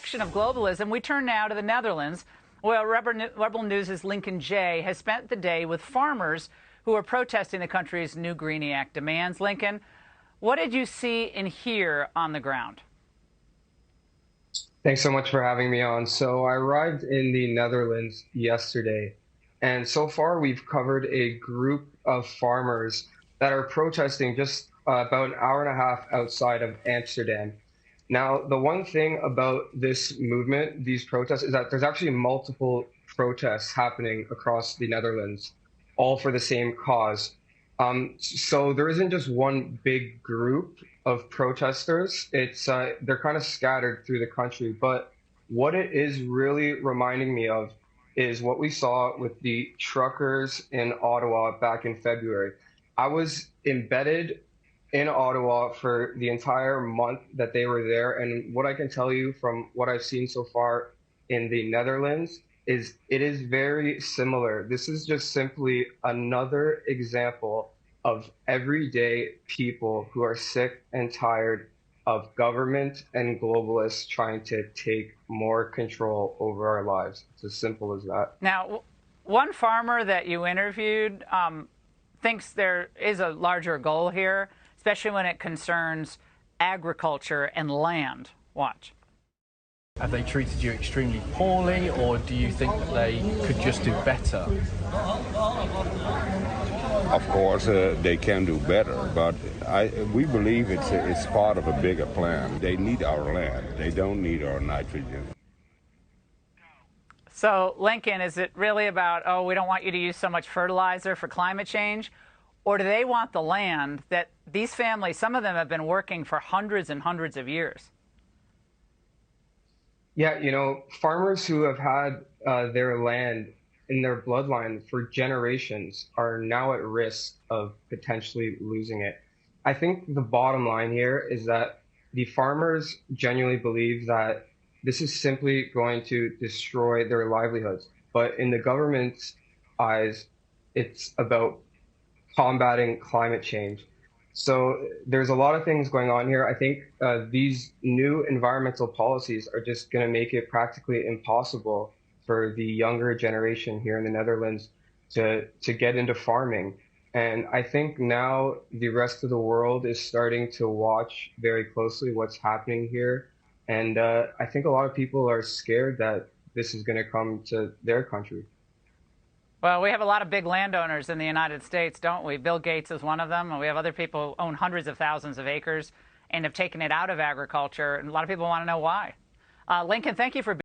reflection of globalism, we turn now to the Netherlands, where Rebel News' Lincoln Jay has spent the day with farmers who are protesting the country's new Greenie Act demands. Lincoln, what did you see and hear on the ground? Thanks so much for having me on. So I arrived in the Netherlands yesterday, and so far we've covered a group of farmers that are protesting just about an hour and a half outside of Amsterdam. Now, the one thing about this movement, these protests, is that there's actually multiple protests happening across the Netherlands, all for the same cause. So there isn't just one big group of protesters. It's they're kind of scattered through the country. But what it is really reminding me of is what we saw with the truckers in Ottawa back in February. I was embedded in Ottawa for the entire month that they were there. And what I can tell you from what I've seen so far in the Netherlands is it is very similar. This is just simply another example of everyday people who are sick and tired of government and globalists trying to take more control over our lives. It's as simple as that. Now, one farmer that you interviewed thinks there is a larger goal here, especially when it concerns agriculture and land. Watch. Have they treated you extremely poorly, or do you think that they could just do better? Of course, they can do better, but we believe it's part of a bigger plan. They need our land. They don't need our nitrogen. So, Lincoln, is it really about, oh, we don't want you to use so much fertilizer for climate change? Or do they want the land that these families, some of them have been working for hundreds and hundreds of years? Yeah, farmers who have had their land in their bloodline for generations are now at risk of potentially losing it. I think the bottom line here is that the farmers genuinely believe that this is simply going to destroy their livelihoods. But in the government's eyes, it's about combating climate change. So there's a lot of things going on here. I think these new environmental policies are just going to make it practically impossible for the younger generation here in the Netherlands to get into farming. And I think now the rest of the world is starting to watch very closely what's happening here. And I think a lot of people are scared that this is going to come to their country. Well, we have a lot of big landowners in the United States, don't we? Bill Gates is one of them, and we have other people who own hundreds of thousands of acres and have taken it out of agriculture, and a lot of people want to know why. Lincoln, thank you for being